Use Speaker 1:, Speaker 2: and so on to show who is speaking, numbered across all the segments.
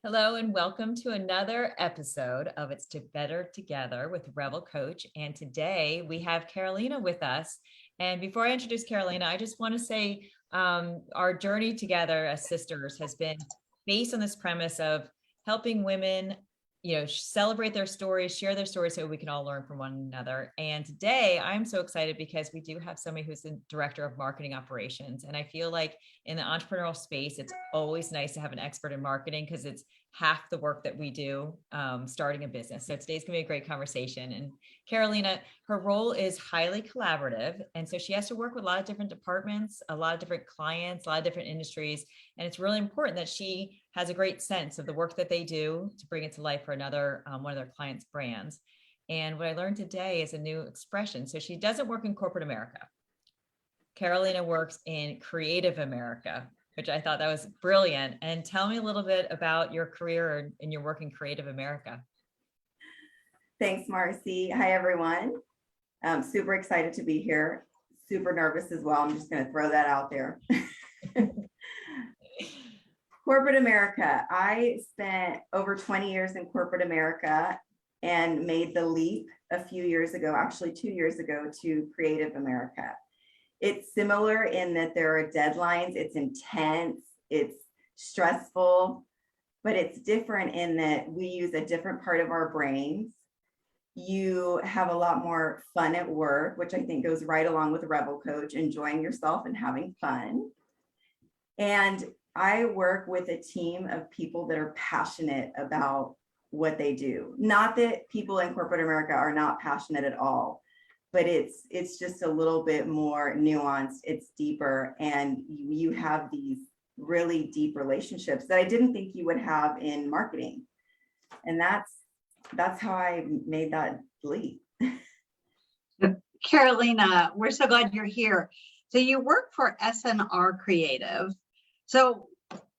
Speaker 1: Hello and welcome to another episode of It's to Better Together with RevelCoach. And today we have Carolina with us. And before I introduce Carolina, I just want to say our journey together as sisters has been based on this premise of helping women, celebrate their stories, share their stories so we can all learn from one another. And today I'm so excited because we do have somebody who's the director of marketing operations. And I feel like in the entrepreneurial space, it's always nice to have an expert in marketing because it's half the work that we do starting a business. So today's gonna be a great conversation. And Carolina, her role is highly collaborative. And so she has to work with a lot of different departments, a lot of different clients, a lot of different industries. And it's really important that she has a great sense of the work that they do to bring it to life for another one of their clients' brands. And what I learned today is a new expression. So she doesn't work in corporate America. Carolina works in creative America, which I thought that was brilliant. And tell me a little bit about your career and your work in creative America.
Speaker 2: Thanks, Marcy. Hi, everyone. I'm super excited to be here. Super nervous as well. I'm just going to throw that out there. Corporate America. I spent over 20 years in corporate America and made the leap a few years ago, actually 2 years ago, to creative America. It's similar in that there are deadlines, it's intense, it's stressful, but it's different in that we use a different part of our brains. You have a lot more fun at work, which I think goes right along with RevelCoach, enjoying yourself and having fun. And I work with a team of people that are passionate about what they do. Not that people in corporate America are not passionate at all, but it's just a little bit more nuanced, it's deeper, and you have these really deep relationships that I didn't think you would have in marketing. And that's how I made that leap.
Speaker 3: Carolina, we're so glad you're here. So you work for SNR Creative. So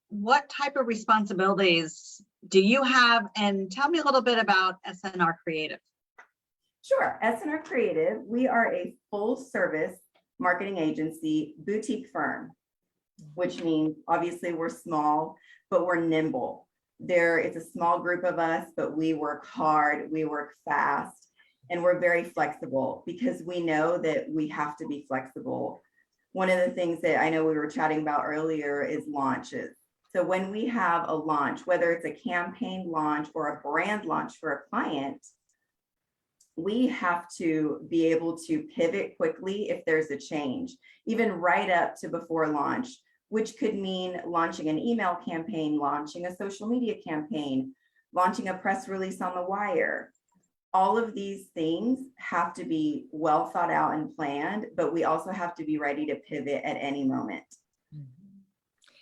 Speaker 3: what type of responsibilities do you have? And tell me a little bit about SNR Creative.
Speaker 2: Sure. SNR Creative, we are a full service marketing agency boutique firm, which means obviously we're small, but we're nimble. It's a small group of us, but we work hard, we work fast, and we're very flexible because we know that we have to be flexible. One of the things that I know we were chatting about earlier is launches. So when we have a launch, whether it's a campaign launch or a brand launch for a client, we have to be able to pivot quickly if there's a change, even right up to before launch, which could mean launching an email campaign, launching a social media campaign, launching a press release on the wire. All of these things have to be well thought out and planned, but we also have to be ready to pivot at any moment.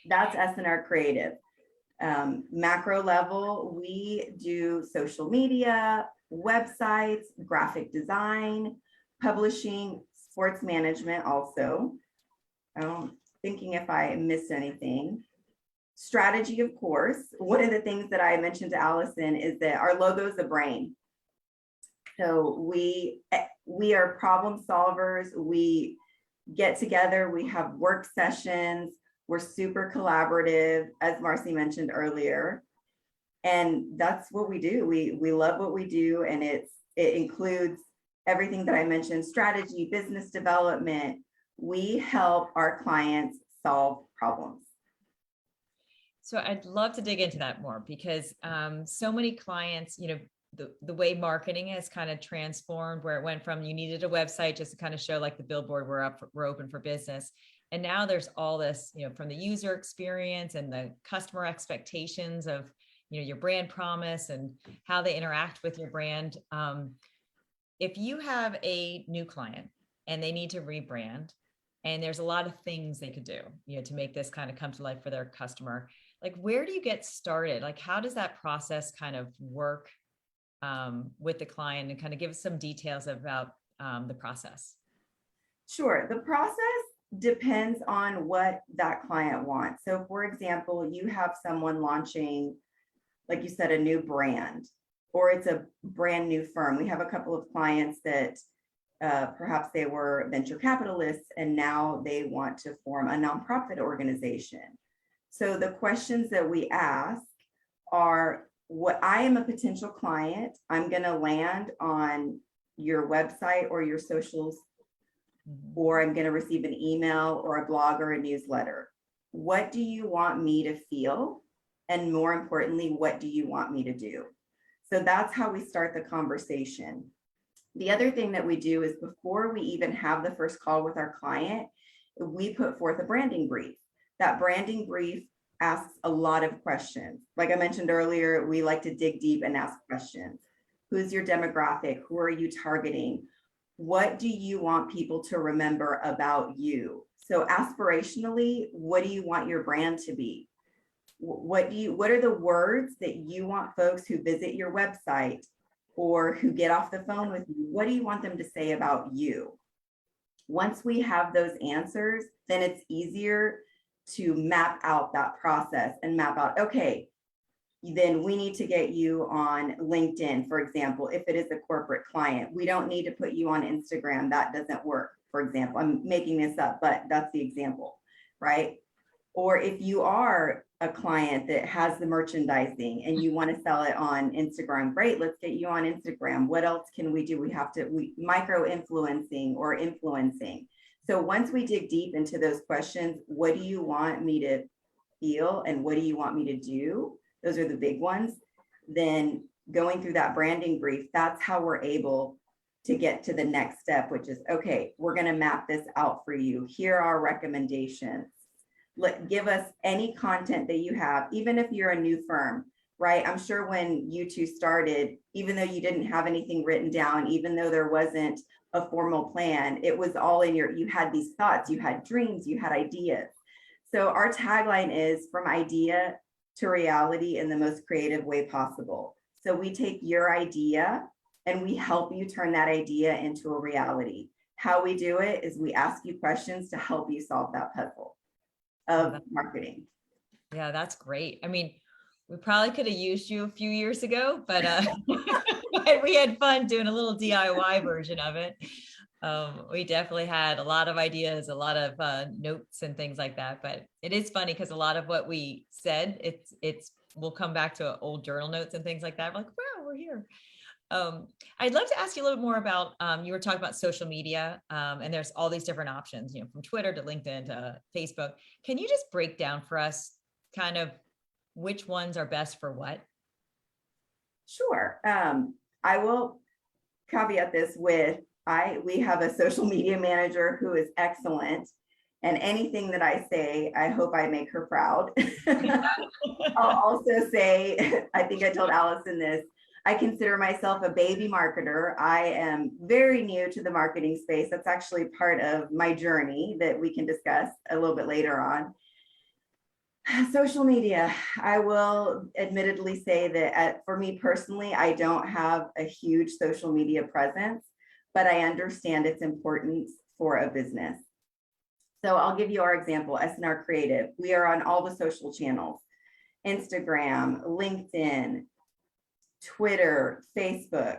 Speaker 2: That's SNR Creative. Macro level, we do social media, websites, graphic design, publishing, sports management also. Thinking if I missed anything. Strategy, of course. One of the things that I mentioned to Allison is that our logo is a brain. So we are problem solvers. We get together, we have work sessions. We're super collaborative, as Marcy mentioned earlier. And that's what we do. We love what we do. And it includes everything that I mentioned: strategy, business development. We help our clients solve problems.
Speaker 1: So I'd love to dig into that more because so many clients, the way marketing has kind of transformed, where it went from you needed a website just to kind of show like the billboard, we're open for business. And now there's all this, from the user experience and the customer expectations of, your brand promise and how they interact with your brand. If you have a new client and they need to rebrand, and there's a lot of things they could do, to make this kind of come to life for their customer, like where do you get started? Like, how does that process kind of work with the client, and kind of give us some details about the process?
Speaker 2: Sure. The process depends on what that client wants. So for example, you have someone launching, like you said, a new brand, or it's a brand new firm. We have a couple of clients that perhaps they were venture capitalists and now they want to form a nonprofit organization. So the questions that we ask are what I am a potential client. I'm going to land on your website or your socials, or I'm going to receive an email or a blog or a newsletter. What do you want me to feel? And more importantly, what do you want me to do? So that's how we start the conversation. The other thing that we do is before we even have the first call with our client, we put forth a branding brief. That branding brief asks a lot of questions. Like I mentioned earlier, we like to dig deep and ask questions. Who's your demographic? Who are you targeting? What do you want people to remember about you? So aspirationally, what do you want your brand to be? What are the words that you want folks who visit your website or who get off the phone with you? What do you want them to say about you? Once we have those answers, then it's easier to map out that process and map out, okay, then we need to get you on LinkedIn, for example, if it is a corporate client. We don't need to put you on Instagram. That doesn't work, for example. I'm making this up, but that's the example, right? Or if you are a client that has the merchandising and you want to sell it on Instagram, great, let's get you on Instagram. What else can we do? We micro influencing or influencing. So once we dig deep into those questions, what do you want me to feel and what do you want me to do? Those are the big ones. Then going through that branding brief, that's how we're able to get to the next step, which is, okay, we're going to map this out for you. Here are our recommendations. Give us any content that you have, even if you're a new firm, right? I'm sure when you two started, even though you didn't have anything written down, even though there wasn't a formal plan, it was all in you had these thoughts, you had dreams, you had ideas. So our tagline is from idea to reality in the most creative way possible. So we take your idea and we help you turn that idea into a reality. How we do it is we ask you questions to help you solve that puzzle of marketing.
Speaker 1: Yeah, that's great. I mean, we probably could have used you a few years ago, but but we had fun doing a little DIY version of it. We definitely had a lot of ideas, a lot of notes and things like that. But it is funny because a lot of what we said, we'll come back to old journal notes and things like that. We're like, wow, we're here. I'd love to ask you a little bit more about, you were talking about social media, and there's all these different options, from Twitter to LinkedIn to Facebook. Can you just break down for us kind of which ones are best for what?
Speaker 2: Sure. I will caveat this with, we have a social media manager who is excellent. And anything that I say, I hope I make her proud. I'll also say, I think I told Allison this, I consider myself a baby marketer. I am very new to the marketing space. That's actually part of my journey that we can discuss a little bit later on. Social media, I will admittedly say that for me personally, I don't have a huge social media presence, but I understand its importance for a business. So I'll give you our example, SNR Creative. We are on all the social channels, Instagram, LinkedIn, Twitter, Facebook.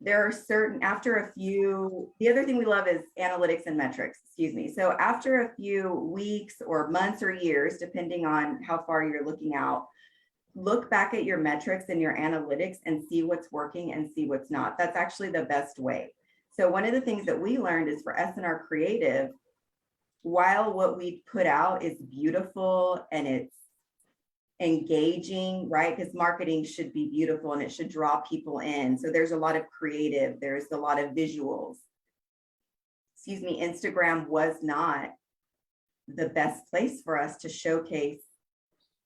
Speaker 2: There are certain, the other thing we love is analytics and metrics, So after a few weeks or months or years, depending on how far you're looking out, look back at your metrics and your analytics and see what's working and see what's not. That's actually the best way. So one of the things that we learned is for SNR Creative, while what we put out is beautiful and it's engaging, right? Because marketing should be beautiful and it should draw people in. So there's a lot of creative, there's a lot of visuals. Instagram was not the best place for us to showcase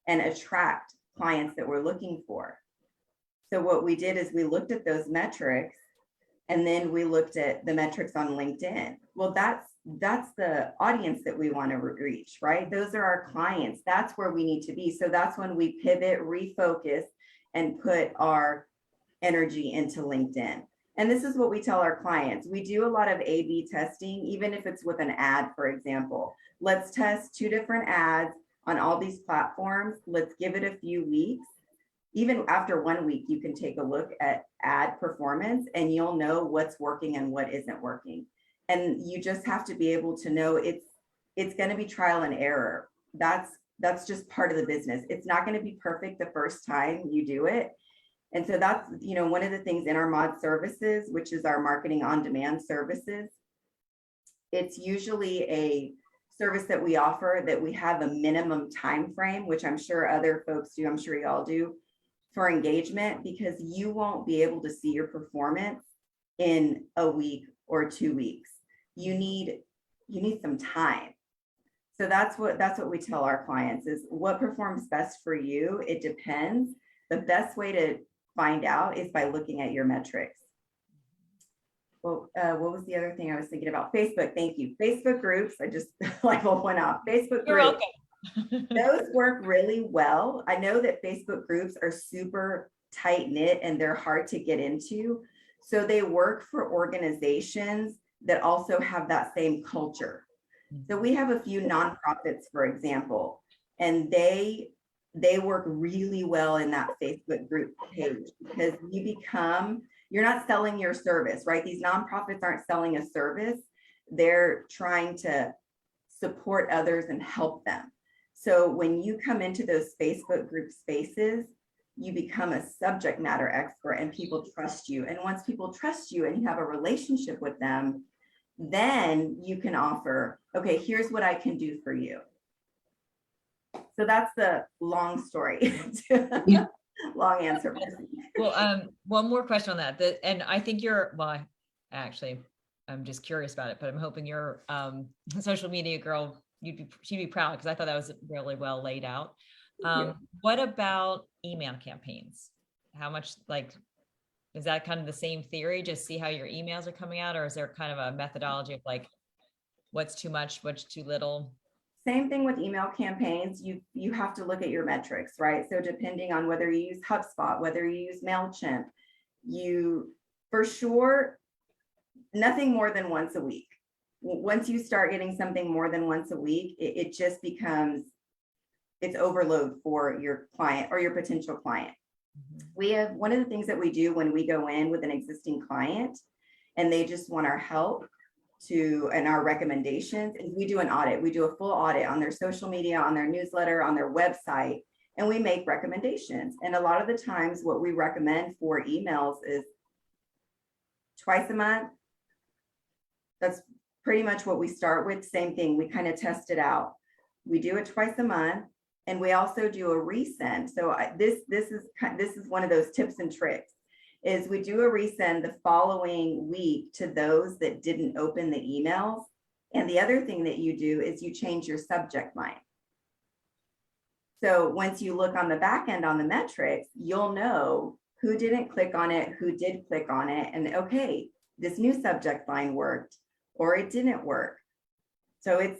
Speaker 2: and attract clients that we're looking for. So what we did is we looked at those metrics and then we looked at the metrics on LinkedIn. Well, that's the audience that we want to reach, right? Those are our clients. That's where we need to be. So that's when we pivot, refocus, and put our energy into LinkedIn. And this is what we tell our clients. We do a lot of A/B testing, even if it's with an ad, for example. Let's test 2 different ads on all these platforms. Let's give it a few weeks. Even after 1 week, you can take a look at ad performance and you'll know what's working and what isn't working. And you just have to be able to know it's going to be trial and error. That's that's just part of the business. It's not going to be perfect the first time you do it. And so that's, one of the things in our mod services, which is our marketing on demand services. It's usually a service that we offer that we have a minimum time frame, which I'm sure other folks do, I'm sure y'all do, for engagement, because you won't be able to see your performance in a week or 2 weeks. You need some time. So that's what we tell our clients is what performs best for you. It depends. The best way to find out is by looking at your metrics. Well, what was the other thing I was thinking about? Facebook. Thank you. Facebook groups. I just like went off. Facebook
Speaker 1: You're
Speaker 2: groups.
Speaker 1: welcome.
Speaker 2: Those work really well. I know that Facebook groups are super tight knit and they're hard to get into. So they work for organizations that also have that same culture. So we have a few nonprofits, for example, and they work really well in that Facebook group page because you're not selling your service, right? These nonprofits aren't selling a service. They're trying to support others and help them. So when you come into those Facebook group spaces, you become a subject matter expert and people trust you. And once people trust you and you have a relationship with them, then you can offer, okay, here's what I can do for you. So that's the long story.
Speaker 3: Yeah.
Speaker 2: Long answer.
Speaker 1: Well, one more question on that. And I think actually, I'm just curious about it, but I'm hoping your social media girl, she'd be proud because I thought that was really well laid out. What about email campaigns? How much is that kind of the same theory? Just see how your emails are coming out, or is there kind of a methodology of what's too much, what's too little?
Speaker 2: Same thing with email campaigns. You have to look at your metrics, right? So depending on whether you use HubSpot, whether you use MailChimp, for sure, nothing more than once a week. Once you start getting something more than once a week, it just becomes, it's overload for your client or your potential client. We have one of the things that we do when we go in with an existing client and they just want our help and our recommendations is we do an audit. We do a full audit on their social media, on their newsletter, on their website, and we make recommendations. And a lot of the times what we recommend for emails is twice a month. That's pretty much what we start with. Same thing. We kind of test it out. We do it twice a month. And we also do a resend. So this is one of those tips and tricks is we do a resend the following week to those that didn't open the emails. And the other thing that you do is you change your subject line. So once you look on the back end on the metrics, you'll know who didn't click on it, who did click on it, and okay, this new subject line worked or it didn't work. So it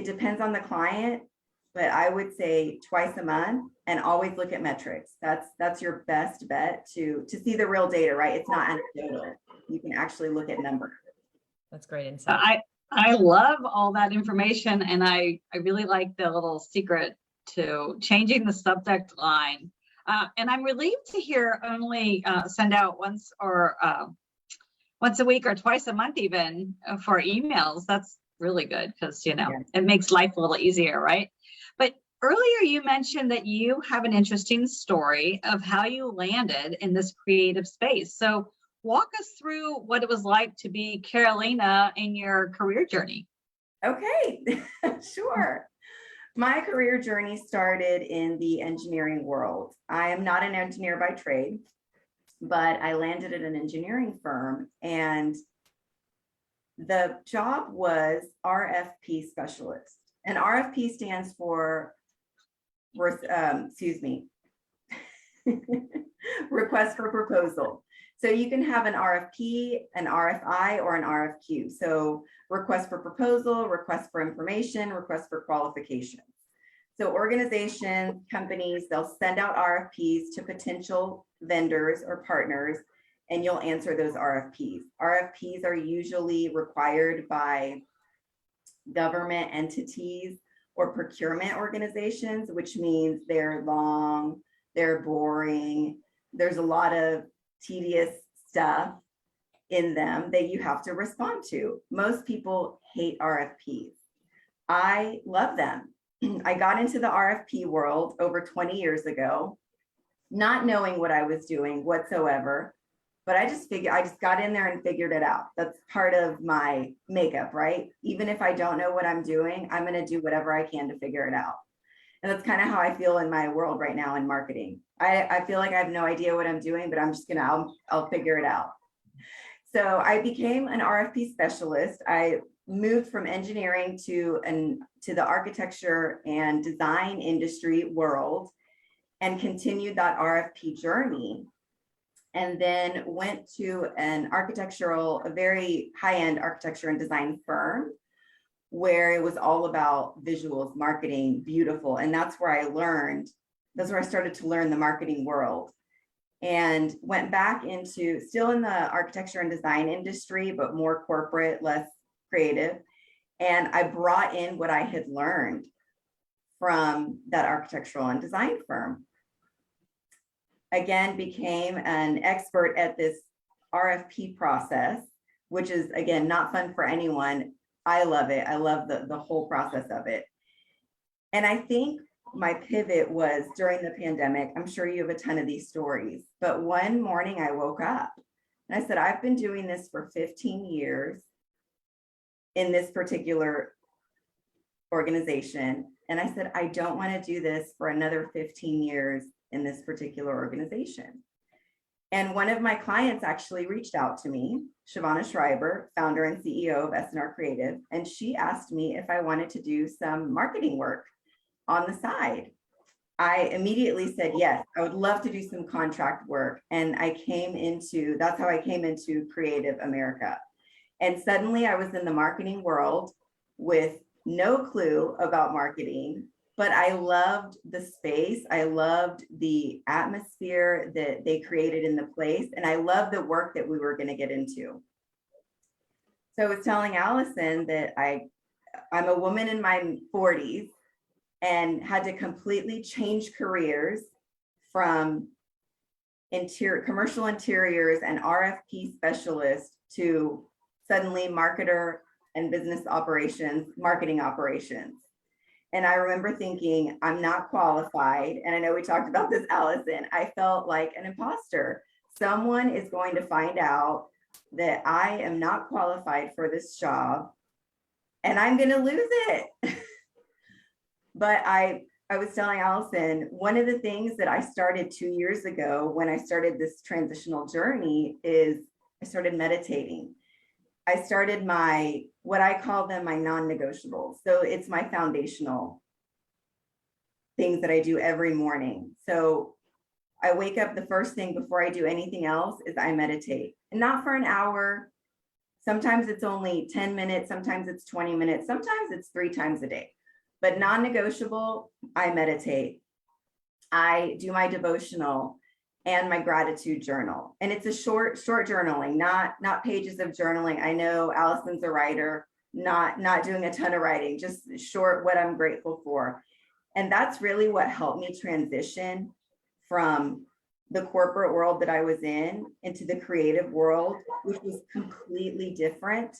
Speaker 2: depends on the client. But I would say twice a month and always look at metrics. That's your best bet to see the real data, right? It's not anecdotal. You can actually look at numbers.
Speaker 1: That's great insight.
Speaker 3: I love all that information. And I really like the little secret to changing the subject line. And I'm relieved to hear only send out once a week or twice a month even for emails. That's really good because, it makes life a little easier, right? But earlier you mentioned that you have an interesting story of how you landed in this creative space. So walk us through what it was like to be Carolina in your career journey.
Speaker 2: Okay, sure. My career journey started in the engineering world. I am not an engineer by trade, but I landed at an engineering firm and the job was RFP specialist. And RFP stands for, request for proposal. So you can have an RFP, an RFI, or an RFQ. So request for proposal, request for information, request for qualifications. So organizations, companies, they'll send out RFPs to potential vendors or partners, and you'll answer those RFPs. RFPs are usually required by government entities or procurement organizations, which means they're long, they're boring. There's a lot of tedious stuff in them that you have to respond to. Most people hate RFPs. I love them I got into the RFP world over 20 years ago, not knowing what I was doing whatsoever. But I just got in there and figured it out. That's part of my makeup, right? Even if I don't know what I'm doing, I'm going to do whatever I can to figure it out. And that's kind of how I feel in my world right now in marketing. I feel like I have no idea what I'm doing, but I'm just I'll figure it out. So I became an RFP specialist. I moved from engineering to the architecture and design industry world and continued that RFP journey. And then went to a very high-end architecture and design firm where it was all about visuals, marketing, beautiful. And that's where I started to learn the marketing world. And went back into still in the architecture and design industry, but more corporate, less creative. And I brought in what I had learned from that architectural and design firm. Again, became an expert at this RFP process, which is, again, not fun for anyone. I love it. I love the whole process of it. And I think my pivot was during the pandemic. I'm sure you have a ton of these stories, but one morning I woke up and I said, I've been doing this for 15 years in this particular organization. And I said, I don't want to do this for another 15 years in this particular organization. And one of my clients actually reached out to me, Shavana Schreiber, founder and CEO of SNR Creative, and she asked me if I wanted to do some marketing work on the side. I immediately said yes, I would love to do some contract work. And that's how I came into Creative America. And suddenly I was in the marketing world with no clue about marketing, but I loved the space. I loved the atmosphere that they created in the place. And I loved the work that we were going to get into. So I was telling Allison that I'm a woman in my 40s and had to completely change careers from commercial interiors and RFP specialist to suddenly marketer and business operations, marketing operations. And I remember thinking, I'm not qualified. And I know we talked about this, Allison. I felt like an imposter. Someone is going to find out that I am not qualified for this job and I'm going to lose it. But I was telling Allison, one of the things that I started 2 years ago when I started this transitional journey is I started meditating. I started what I call them my non-negotiables. So it's my foundational things that I do every morning. So I wake up, the first thing before I do anything else is I meditate, and not for an hour. Sometimes it's only 10 minutes. Sometimes it's 20 minutes. Sometimes it's 3 times a day, but non-negotiable, I meditate. I do my devotional and my gratitude journal. And it's a short journaling, not pages of journaling. I know Allison's a writer, not doing a ton of writing, just short, what I'm grateful for. And that's really what helped me transition from the corporate world that I was in into the creative world, which was completely different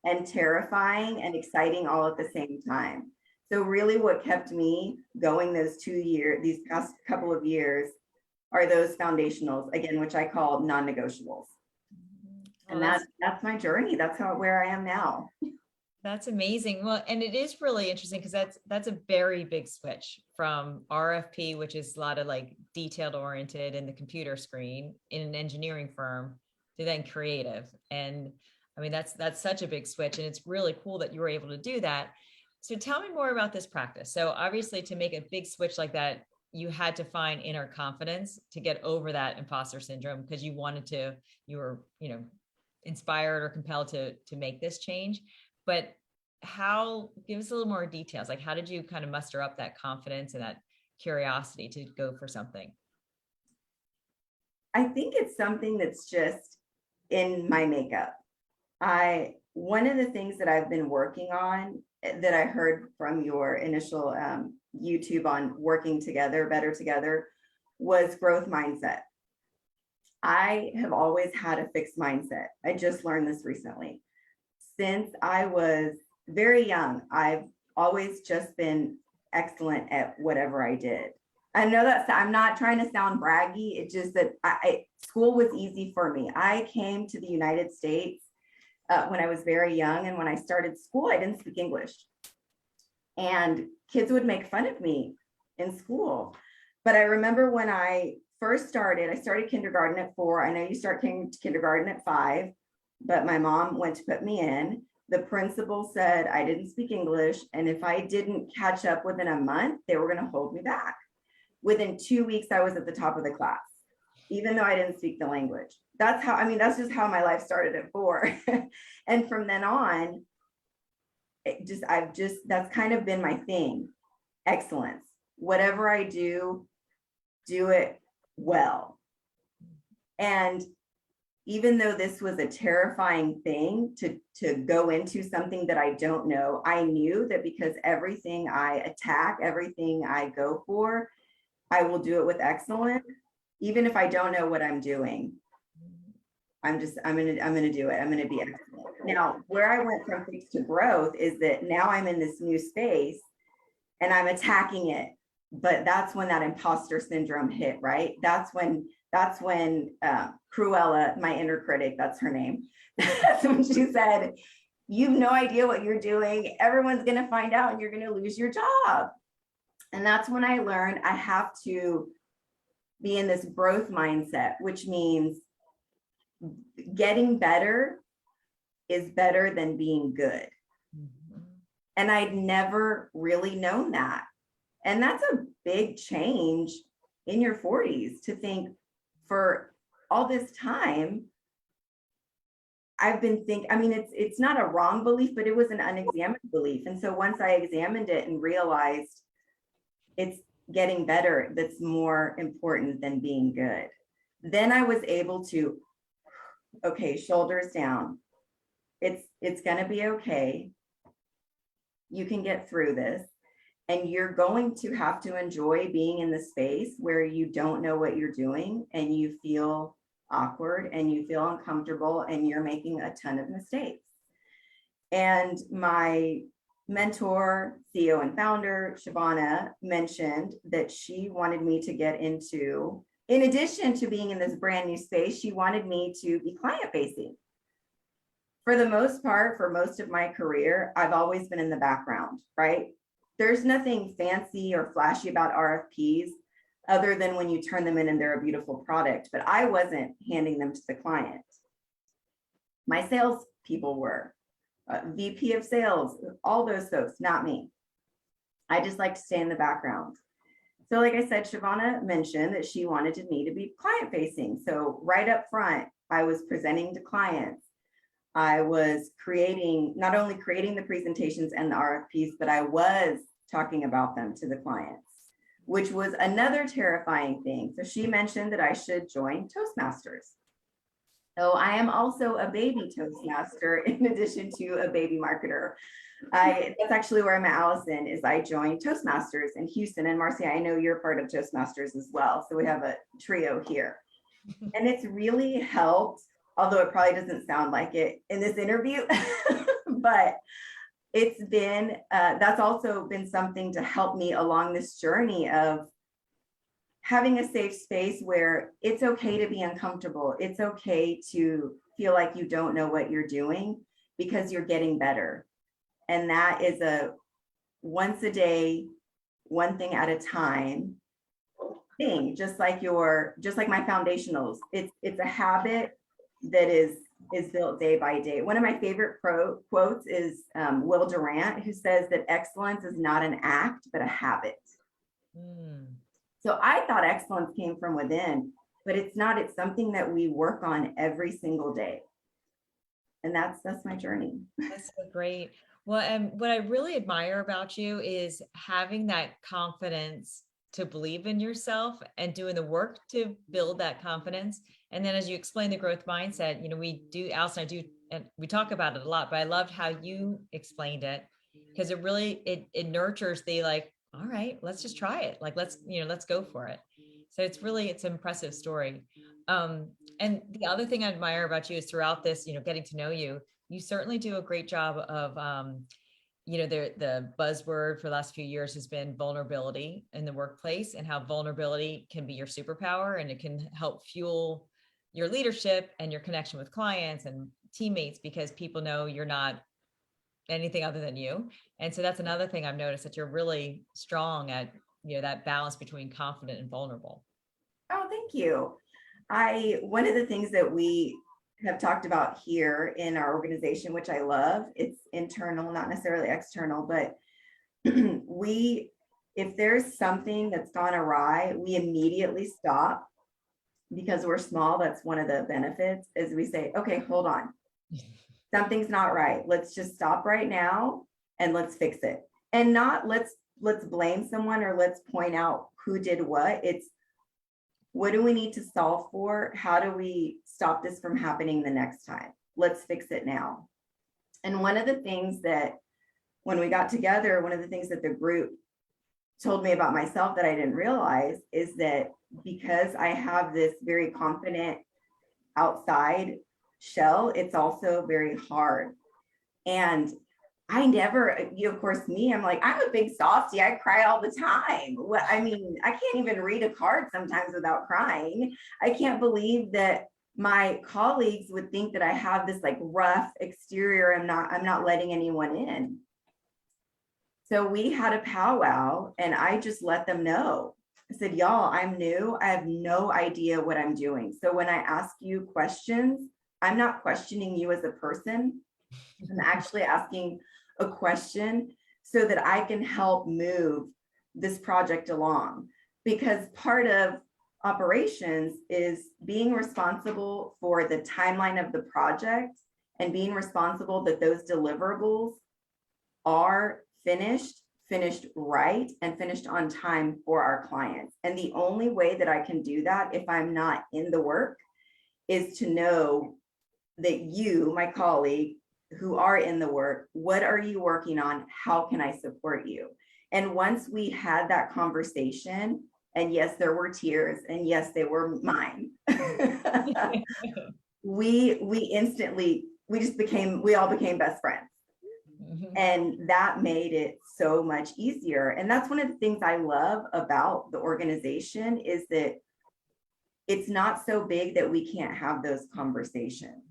Speaker 2: and terrifying and exciting all at the same time. So really what kept me going these past couple of years are those foundationals, again, which I call non-negotiables. And that's my journey. That's where I am now.
Speaker 1: That's amazing. Well, and it is really interesting because that's a very big switch from RFP, which is a lot of like detailed oriented in the computer screen in an engineering firm, to then creative. And I mean, that's such a big switch. And it's really cool that you were able to do that. So tell me more about this practice. So obviously to make a big switch like that, you had to find inner confidence to get over that imposter syndrome because you were, inspired or compelled to make this change. But give us a little more details. Like, how did you kind of muster up that confidence and that curiosity to go for something?
Speaker 2: I think it's something that's just in my makeup. One of the things that I've been working on that I heard from your initial YouTube on working together, better together, was growth mindset. I have always had a fixed mindset. I just learned this recently. Since I was very young, I've always just been excellent at whatever I did. I know that I'm not trying to sound braggy. It's just that school was easy for me. I came to the United States when I was very young. And when I started school, I didn't speak English. And kids would make fun of me in school. But I remember when I first started, I started kindergarten at 4. I know you start kindergarten at 5, but my mom went to put me in. The principal said I didn't speak English. And if I didn't catch up within a month, they were going to hold me back. Within 2 weeks, I was at the top of the class, even though I didn't speak the language. That's how, I mean, that's just how my life started at 4. And from then on, that's kind of been my thing. Excellence. Whatever I do it well. And even though this was a terrifying thing to go into something that I don't know, I knew that because everything I attack, everything I go for, I will do it with excellence, even if I don't know what I'm doing. I'm gonna do it. I'm gonna be excellent. Now, where I went from fixed to growth is that now I'm in this new space and I'm attacking it. But that's when that imposter syndrome hit, right? That's when Cruella, my inner critic, that's her name. That's when she said, "You have no idea what you're doing. Everyone's gonna find out and you're gonna lose your job." And that's when I learned I have to be in this growth mindset, which means getting better is better than being good. And I'd never really known that. And that's a big change in your 40s to think for all this time, I've been thinking, I mean, it's not a wrong belief, but it was an unexamined belief. And so once I examined it and realized it's getting better that's more important than being good, then I was able to, okay, shoulders down. It's going to be okay. You can get through this. And you're going to have to enjoy being in the space where you don't know what you're doing and you feel awkward and you feel uncomfortable and you're making a ton of mistakes. And my mentor, CEO and founder, Shavana, mentioned that she wanted me to get into, in addition to being in this brand new space, she wanted me to be client facing. For the most part, for most of my career, I've always been in the background, right? There's nothing fancy or flashy about RFPs other than when you turn them in and they're a beautiful product, but I wasn't handing them to the client. My sales people were, VP of sales, all those folks, not me. I just like to stay in the background. So like I said, Shavana mentioned that she wanted me to be client facing. So right up front, I was presenting to clients. I was not only creating the presentations and the RFPs, but I was talking about them to the clients, which was another terrifying thing. So she mentioned that I should join Toastmasters. So I am also a baby Toastmaster in addition to a baby marketer. That's actually where I'm at, Allison, is I joined Toastmasters in Houston. And Marcia, I know you're part of Toastmasters as well. So we have a trio here. And it's really helped, although it probably doesn't sound like it in this interview, but it's been, that's also been something to help me along this journey of having a safe space where it's okay to be uncomfortable. It's okay to feel like you don't know what you're doing because you're getting better. And that is a once a day, one thing at a time thing, just like my foundationals. It's a habit that is built day by day. One of my favorite quotes is Will Durant, who says that excellence is not an act, but a habit. So I thought excellence came from within, but it's not. It's something that we work on every single day. And that's my journey.
Speaker 1: That's so great. Well, and what I really admire about you is having that confidence to believe in yourself and doing the work to build that confidence. And then as you explain the growth mindset, we do, Allison, I do, and we talk about it a lot, but I loved how you explained it because it really, it nurtures the like, all right, let's just try it. Like, let's go for it. So it's an impressive story. And the other thing I admire about you is throughout this, getting to know you, you certainly do a great job of the buzzword for the last few years has been vulnerability in the workplace, and how vulnerability can be your superpower, and it can help fuel your leadership and your connection with clients and teammates, because people know you're not anything other than you. And so that's another thing I've noticed, that you're really strong at, that balance between confident and vulnerable.
Speaker 2: Oh, thank you. One of the things that we have talked about here in our organization, which I love, it's internal, not necessarily external, but if there's something that's gone awry, we immediately stop. Because we're small, that's one of the benefits, is we say, okay, hold on. Something's not right. Let's just stop right now and let's fix it. And not let's blame someone or let's point out who did what. It's, what do we need to solve for? How do we stop this from happening the next time? Let's fix it now. And one of the things that, when we got together, one of the things that the group told me about myself that I didn't realize is that because I have this very confident outside shell, it's also very hard. And I never, of course, I'm like, I'm a big softie. I cry all the time. I mean, I can't even read a card sometimes without crying. I can't believe that my colleagues would think that I have this like rough exterior. I'm not letting anyone in. So we had a powwow and I just let them know. I said, y'all, I'm new. I have no idea what I'm doing. So when I ask you questions, I'm not questioning you as a person. I'm actually asking a question so that I can help move this project along. Because part of operations is being responsible for the timeline of the project and being responsible that those deliverables are finished right, and finished on time for our clients. And the only way that I can do that if I'm not in the work is to know that you, my colleague, who are in the work, what are you working on? How can I support you? And once we had that conversation, and yes, there were tears, and yes, they were mine. we all became best friends. And that made it so much easier. And that's one of the things I love about the organization, is that it's not so big that we can't have those conversations.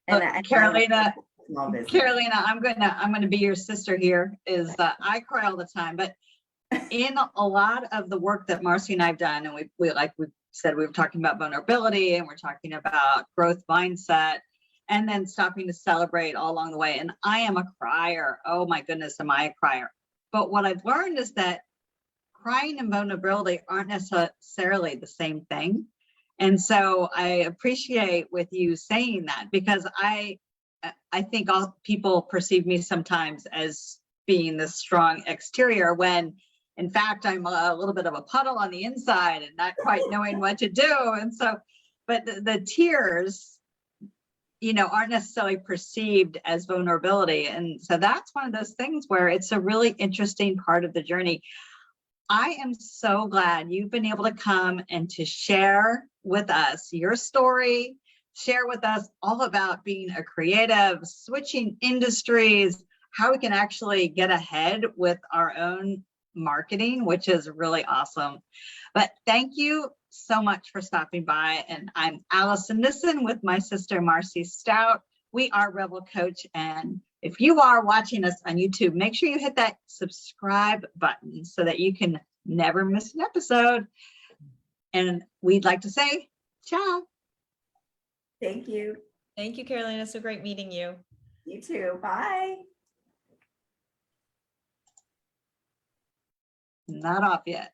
Speaker 2: And
Speaker 3: Carolina, I'm gonna be your sister here. Is that I cry all the time, but in a lot of the work that Marcy and I've done, and we said, we were talking about vulnerability, and we're talking about growth mindset, and then stopping to celebrate all along the way. And I am a crier. Oh my goodness, am I a crier? But what I've learned is that crying and vulnerability aren't necessarily the same thing. And so I appreciate with you saying that, because I think all people perceive me sometimes as being this strong exterior, when in fact I'm a little bit of a puddle on the inside and not quite knowing what to do. And so, but the tears, aren't necessarily perceived as vulnerability. And so that's one of those things where it's a really interesting part of the journey. I am so glad you've been able to come and to share with us your story, share with us all about being a creative, switching industries, how we can actually get ahead with our own marketing, which is really awesome. But thank you so much for stopping by. And I'm Allison Nissen with my sister, Marcy Stout. We are RevelCoach. And if you are watching us on YouTube, make sure you hit that subscribe button so that you can never miss an episode. And we'd like to say, ciao.
Speaker 2: Thank you.
Speaker 1: Thank you, Carolina. So great meeting you.
Speaker 2: You too. Bye.
Speaker 3: Not off yet.